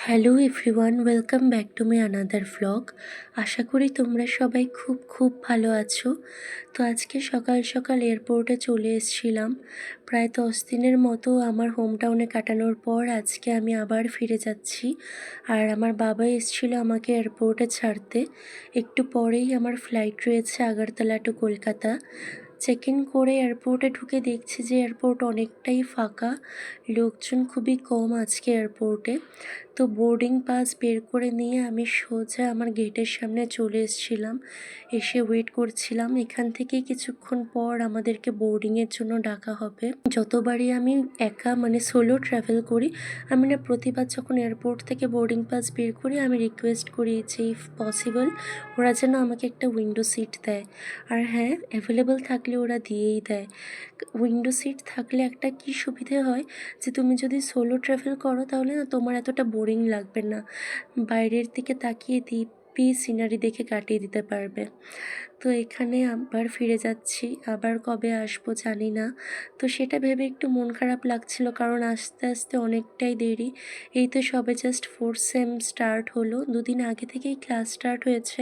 Hello everyone, welcome back to my another vlog. আশা করি তোমরা সবাই খুব খুব ভালো আছো। তো আজকে সকাল সকাল এয়ারপোর্টে চলে এসেছিলাম। প্রায় 10 দিনের মতো আমার হোম টাউনে কাটানোর পর আজকে আমি আবার ফিরে যাচ্ছি। আর আমার বাবা এসেছিল আমাকে এয়ারপোর্টে ছাড়তে। একটু পরেই আমার ফ্লাইট রয়েছে Agartala to Kolkata. Check in করে এয়ারপোর্টে ঢুকে দেখছি যে এয়ারপোর্ট অনেকটাই ফাঁকা, লোকজন খুবই কম আজকে এয়ারপোর্টে। তো বোর্ডিং পাস বের করে নিয়ে আমি সোজা আমার গেটের সামনে চলে এসেছিলাম। এসে ওয়েট করছিলাম। এখান থেকে কিছুক্ষণ পর আমাদেরকে বোর্ডিংয়ের জন্য ডাকা হবে। যতবারই আমি একা সোলো ট্রাভেল করি, আমি না প্রতিবার যখন এয়ারপোর্ট থেকে বোর্ডিং পাস বের করি আমি রিকোয়েস্ট করি যে ইফ পসিবল ওরা যেন আমাকে একটা উইন্ডো সিট দেয়। আর হ্যাঁ, অ্যাভেলেবল থাকলে ওরা দিয়েই দেয়। উইন্ডো সিট থাকলে একটা কী সুবিধে হয় যে তুমি যদি সোলো ট্রাভেল করো তাহলে না তোমার এতটা বোরিং লাগবে না, বাইরের দিকে তাকিয়ে দিব্যি সিনারি দেখে কাটিয়ে দিতে পারবে। তো এখানে আবার ফিরে যাচ্ছি, আবার কবে আসবো জানি না। তো সেটা ভেবে একটু মন খারাপ লাগছিল, কারণ আস্তে আস্তে অনেকটাই দেরি। এই তো সবে জাস্ট 4th সেম স্টার্ট হলো, 2 দিন আগে থেকেই ক্লাস স্টার্ট হয়েছে।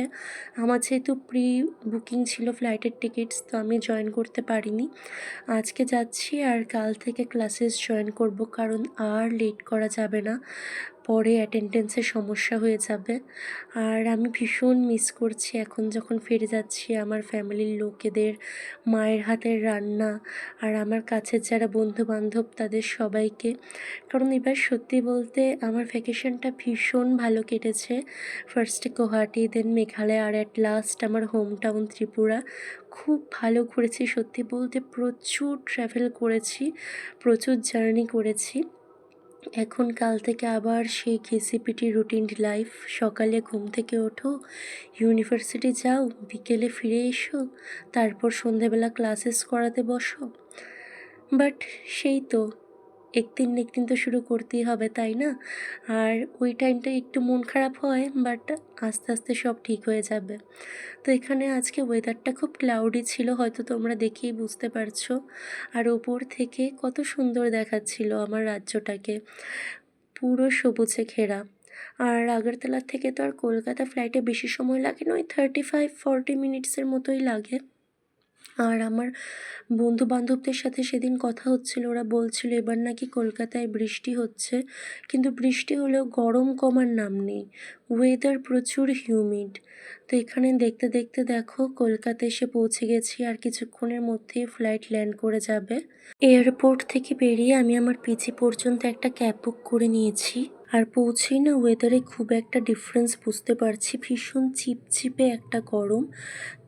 আমার যেহেতু প্রি বুকিং ছিল ফ্লাইটের টিকিটস, তো আমি জয়েন করতে পারিনি। আজকে যাচ্ছি আর কাল থেকে ক্লাসেস জয়েন করব, কারণ আর লেট করা যাবে না, পরে অ্যাটেন্ডেন্সের সমস্যা হয়ে যাবে। আর আমি ভীষণ মিস করছি এখন যখন ফিরে যাচ্ছি আমার ফ্যামিলির লোকেদের, মায়ের হাতের রান্না, আর আমার কাছের যারা বন্ধুবান্ধব তাদের সবাইকে। কারণ এবার সত্যি বলতে আমার ভ্যাকেশনটা ভীষণ ভালো কেটেছে। ফার্স্টে গুয়াহাটি, দেন মেঘালয়, আর অ্যাট লাস্ট আমার হোম টাউন ত্রিপুরা। খুব ভালো ঘুরেছি সত্যি বলতে, প্রচুর ট্রাভেল করেছি, প্রচুর জার্নি করেছি। এখন কাল থেকে আবার সেই ঘিসিপিটি রুটিন লাইফ। সকালে ঘুম থেকে ওঠো, ইউনিভার্সিটি যাও, বিকেলে ফিরে এসো, তারপর সন্ধেবেলা ক্লাসেস করাতে বসো। বাট সেই তো, একদিন না একদিন তো শুরু করতেই হবে, তাই না? আর ওই টাইমটা একটু মন খারাপ হয়, বাট আস্তে আস্তে সব ঠিক হয়ে যাবে। তো এখানে আজকে ওয়েদারটা খুব ক্লাউডি ছিল, হয়তো তোমরা দেখেই বুঝতে পারছো। আর ওপর থেকে কত সুন্দর দেখাচ্ছিল আমার রাজ্যটাকে, পুরো সবুজে ঘেরা। আর আগরতলা থেকে তো আর কলকাতা ফ্লাইটে বেশি সময় লাগে না, ওই 35-40 মিনিটসের মতোই লাগে। আর আমার বন্ধু বান্ধবদের সাথে সেদিন কথা হচ্ছিল, ওরা বলছিল এবার নাকি কলকাতায় বৃষ্টি হচ্ছে, কিন্তু বৃষ্টি হলেও গরম কমার নাম নেই, ওয়েদার প্রচুর হিউমিড। তো এখানে দেখতে দেখতে দেখো কলকাতা এসে পৌঁছে গেছি, আর কিছুক্ষণের মধ্যেই ফ্লাইট ল্যান্ড করে যাবে। এয়ারপোর্ট থেকে বেরিয়ে আমি আমার পিজি পর্যন্ত একটা ক্যাব বুক করে নিয়েছি। আর পৌঁছেই না ওয়েদারে খুব একটা ডিফারেন্স বুঝতে পারছি, ভীষণ চিপচিপে একটা গরম।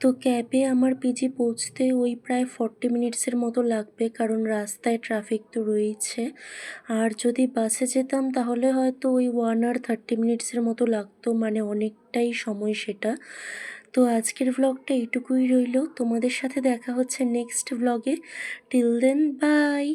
তো ক্যাবে আমার পিজি পৌঁছতে ওই প্রায় 40 মিনিটসের মতো লাগবে, কারণ রাস্তায় ট্রাফিক তো রয়েছে। আর যদি বাসে যেতাম তাহলে হয়তো ওই 1 আর 30 মিনিটসের মতো লাগতো, অনেকটাই সময় সেটা। তো আজকের ভ্লগটা এইটুকুই রইল, তোমাদের সাথে দেখা হচ্ছে নেক্সট ভ্লগে। Till then, by.